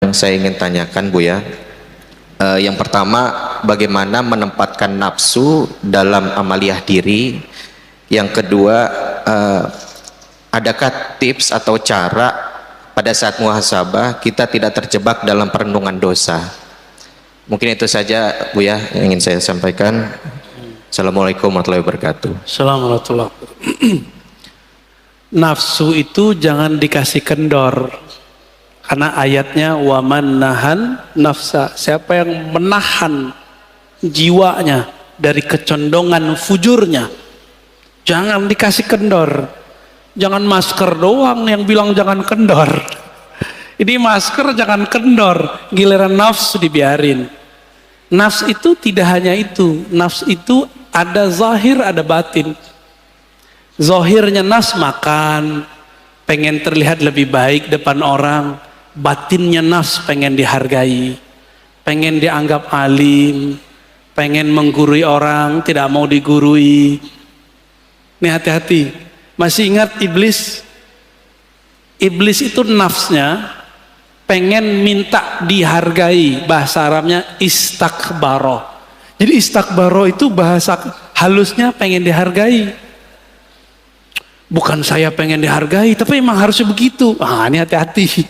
yang saya ingin tanyakan, Bu ya. Yang pertama, bagaimana menempatkan nafsu dalam amaliyah diri. Yang kedua, adakah tips atau cara pada saat muhasabah kita tidak terjebak dalam perenungan dosa? Mungkin itu saja, Bu ya, yang ingin saya sampaikan. Assalamualaikum warahmatullahi wabarakatuh. Assalamualaikum warahmatullahi wabarakatuh. Nafsu itu jangan dikasih kendor, karena ayatnya waman nahan nafsa, siapa yang menahan jiwanya dari kecondongan fujurnya, jangan dikasih kendor. Jangan masker doang yang bilang jangan kendor. Ini masker jangan kendor, giliran nafsu dibiarin. Nafs itu tidak hanya itu, nafs itu ada zahir ada batin. Zahirnya nafs makan, pengen terlihat lebih baik depan orang. Batinnya nafs pengen dihargai, pengen dianggap alim, pengen menggurui orang, tidak mau digurui. Ini hati-hati. Masih ingat iblis? Iblis itu nafsnya pengen minta dihargai, bahasa Arabnya istakbaro. Jadi istakbaro itu bahasa halusnya pengen dihargai. Bukan saya pengen dihargai, tapi emang harusnya begitu. Ini hati-hati.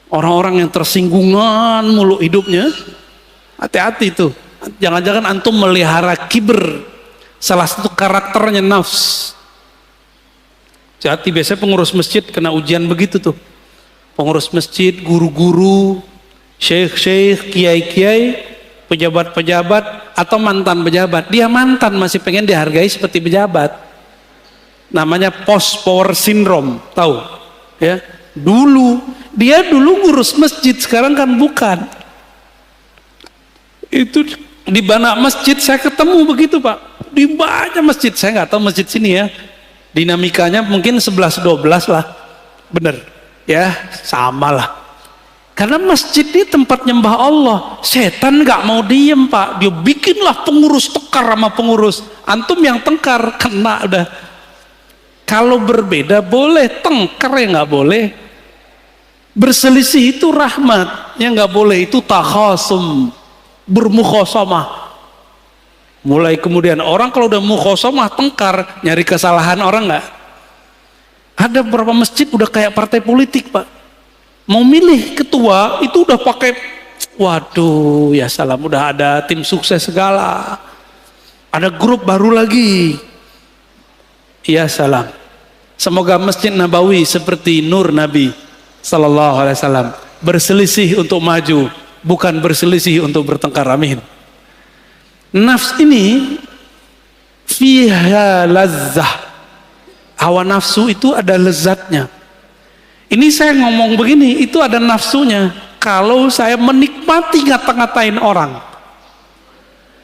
Orang-orang yang tersinggungan mulu hidupnya, hati-hati tuh. Jangan-jangan antum melihara kibr, salah satu karakternya nafs. Hati, biasanya pengurus masjid kena ujian begitu tuh. Pengurus masjid, guru-guru, syekh-syekh, kiai-kiai, pejabat-pejabat, atau mantan pejabat. Dia mantan masih pengen dihargai seperti pejabat. Namanya post power syndrome, tahu? Ya, dia dulu ngurus masjid, sekarang kan bukan. Itu di banyak masjid saya ketemu begitu, Pak. Di banyak masjid, saya nggak tahu masjid sini ya. Dinamikanya mungkin 11-12 lah, bener? Ya, sama lah. Karena masjid ini tempat nyembah Allah. Setan nggak mau diem, Pak. Dia bikinlah pengurus tekar sama pengurus. Antum yang tengkar kena udah. Kalau berbeda boleh, tengkar ya nggak boleh. Berselisih itu rahmat, yang nggak boleh itu takhasum, bermukhasamah. Mulai kemudian orang kalau udah mukhasamah tengkar, nyari kesalahan orang nggak. Ada beberapa masjid udah kayak partai politik, Pak. Mau milih ketua itu udah pakai, waduh ya salam, udah ada tim sukses segala. Ada grup baru lagi. Ya salam. Semoga Masjid Nabawi seperti nur Nabi Sallallahu Alaihi Wasallam, berselisih untuk maju, bukan berselisih untuk bertengkar. Amin. Nafs ini fiha lazzah. Hawa nafsu itu ada lezatnya. Ini saya ngomong begini, itu ada nafsunya. Kalau saya menikmati ngata-ngatain orang,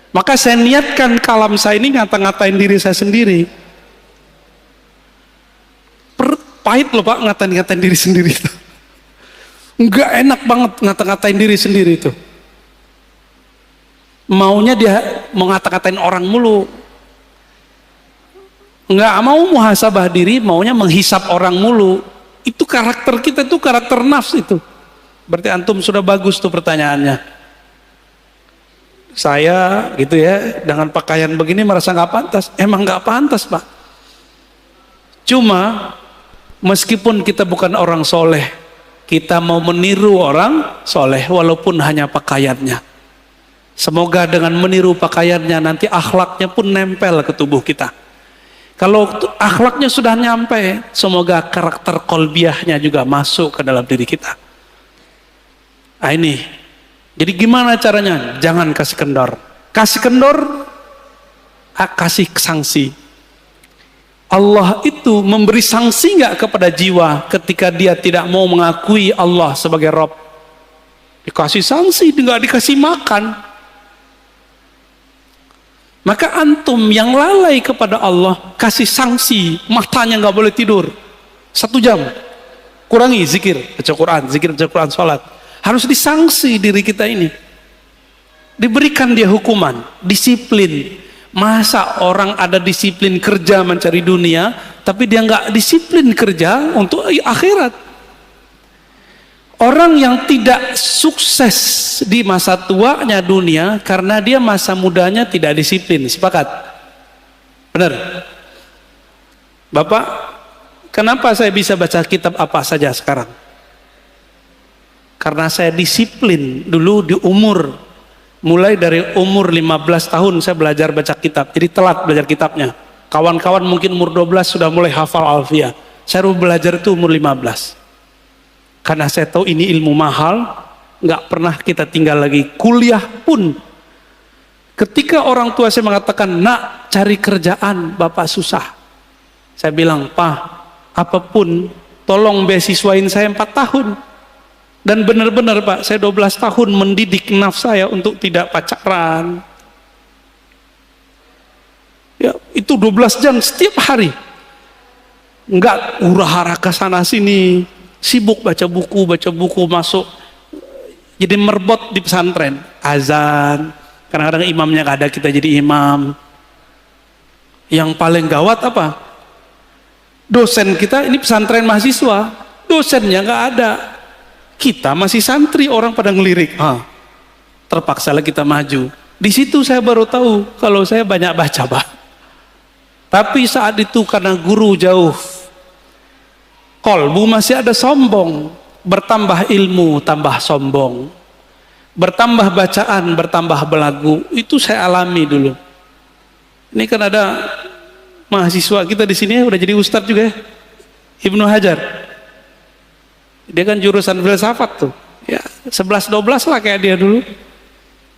maka saya niatkan kalam saya ini ngata-ngatain diri saya sendiri. Pahit loh Pak ngatain diri sendiri itu. Enggak enak banget ngata-ngatain diri sendiri itu. Maunya dia mau ngata-ngatain orang mulu. Enggak mau muhasabah diri, maunya menghisap orang mulu. Itu karakter kita, itu karakter nafs itu. Berarti antum sudah bagus tuh pertanyaannya. Saya gitu ya, dengan pakaian begini merasa nggak pantas. Emang nggak pantas, Pak. Cuma meskipun kita bukan orang soleh, kita mau meniru orang soleh walaupun hanya pakaiannya. Semoga dengan meniru pakaiannya nanti akhlaknya pun nempel ke tubuh kita. Kalau akhlaknya sudah nyampe, semoga karakter kolbiahnya juga masuk ke dalam diri kita. Nah ini, jadi gimana caranya? Jangan kasih kendor. Kasih kendor, kasih sanksi. Allah itu memberi sanksi nggak kepada jiwa ketika dia tidak mau mengakui Allah sebagai Rabb? Dikasih sanksi, nggak dikasih makan. Maka antum yang lalai kepada Allah, kasih sanksi, matanya nggak boleh tidur 1 jam, kurangi zikir, baca Quran, sholat. Harus disangsi diri kita ini, diberikan dia hukuman, disiplin. Masa orang ada disiplin kerja mencari dunia, tapi dia nggak disiplin kerja untuk akhirat. Orang yang tidak sukses di masa tuanya dunia karena dia masa mudanya tidak disiplin. Sepakat? Benar? Bapak, kenapa saya bisa baca kitab apa saja sekarang? Karena saya disiplin dulu di umur, mulai dari umur 15 tahun saya belajar baca kitab, jadi telat belajar kitabnya. Kawan-kawan mungkin umur 12 sudah mulai hafal Alfiyah, saya baru belajar itu umur 15. Karena saya tahu ini ilmu mahal, nggak pernah kita tinggal lagi. Kuliah pun, ketika orang tua saya mengatakan, nak cari kerjaan, bapak susah. Saya bilang, Pak, apapun, tolong beasiswain saya 4 tahun. Dan benar-benar Pak, saya 12 tahun mendidik nafsu saya untuk tidak pacaran. Ya, itu 12 jam setiap hari. Enggak hura-hara ke sana sini, sibuk baca buku masuk. Jadi merbot di pesantren, azan. Kadang-kadang imamnya nggak ada, kita jadi imam. Yang paling gawat apa? Dosen kita ini pesantren mahasiswa, dosennya nggak ada. Kita masih santri, orang pada ngelirik. Terpaksalah kita maju. Di situ saya baru tahu kalau saya banyak baca, Pak. Tapi saat itu karena guru jauh, kolbu masih ada sombong. Bertambah ilmu, tambah sombong. Bertambah bacaan, bertambah belagu. Itu saya alami dulu. Ini kan ada mahasiswa kita di sini udah jadi ustadz juga ya, Ibnu Hajar. Dia kan jurusan filsafat tuh, ya 11-12 lah kayak dia dulu.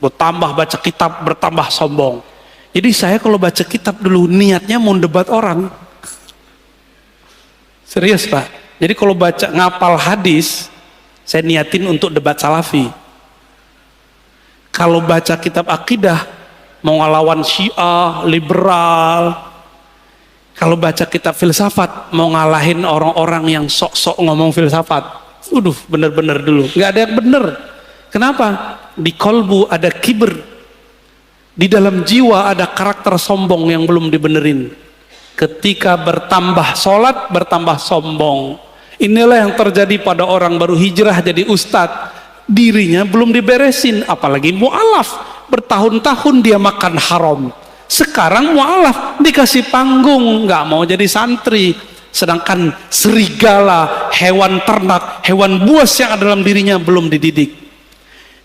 Bertambah baca kitab, bertambah sombong. Jadi saya kalau baca kitab dulu niatnya mau debat orang. Serius Pak. Jadi kalau baca ngapal hadis, saya niatin untuk debat salafi. Kalau baca kitab akidah, mau ngelawan Syiah, liberal. Kalau baca kitab filsafat, mau ngalahin orang-orang yang sok-sok ngomong filsafat. Bener-bener dulu. Nggak ada yang bener. Kenapa? Di kolbu ada kibir. Di dalam jiwa ada karakter sombong yang belum dibenerin. Ketika bertambah sholat, bertambah sombong. Inilah yang terjadi pada orang baru hijrah jadi ustadz. Dirinya belum diberesin, apalagi mu'alaf. Bertahun-tahun dia makan haram. Sekarang mu'alaf dikasih panggung, nggak mau jadi santri. Sedangkan serigala, hewan ternak, hewan buas yang ada dalam dirinya belum dididik.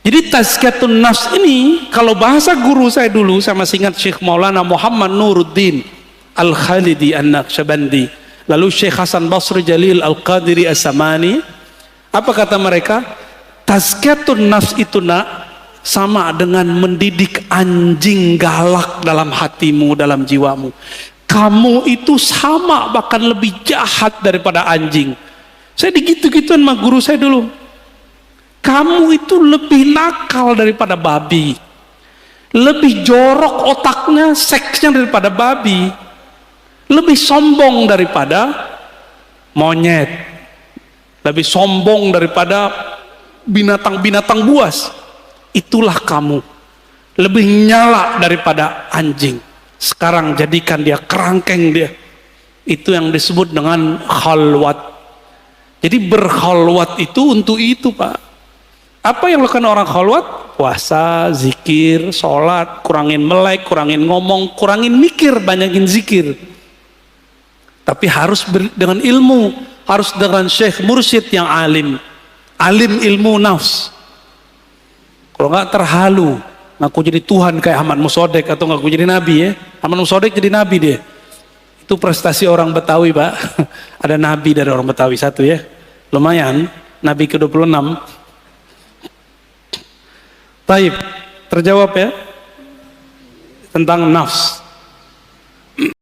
Jadi tazkiyatun nafs ini, kalau bahasa guru saya dulu, saya masih ingat Syekh Maulana Muhammad Nuruddin Al-Khalidi An-Naqsyabandi, lalu Syekh Hasan Basri Jalil Al-Qadiri As-Samani. Apa kata mereka? Tazkiyatun nafs itu nak sama dengan mendidik anjing galak dalam hatimu, dalam jiwamu. Kamu itu sama, bahkan lebih jahat daripada anjing. Saya digitu-gituan sama guru saya dulu. Kamu itu lebih nakal daripada babi. Lebih jorok otaknya, seksnya daripada babi. Lebih sombong daripada monyet. Lebih sombong daripada binatang-binatang buas. Itulah kamu. Lebih nyala daripada anjing. Sekarang jadikan dia kerangkeng dia. Itu yang disebut dengan khalwat. Jadi berkhalwat itu untuk itu Pak. Apa yang lakukan orang khalwat? Puasa, zikir, sholat, kurangin melek, kurangin ngomong, kurangin mikir, banyakin zikir. Tapi harus dengan ilmu. Harus dengan syekh mursyid yang alim. Alim ilmu nafs. Kalau nggak terhalu, ngaku jadi Tuhan kayak Ahmad Musodek atau ngaku jadi Nabi ya. Ahmad Musodek jadi Nabi dia. Itu prestasi orang Betawi Pak. Ada Nabi dari orang Betawi satu ya. Lumayan, Nabi ke-26. Taib, terjawab ya. Tentang nafs.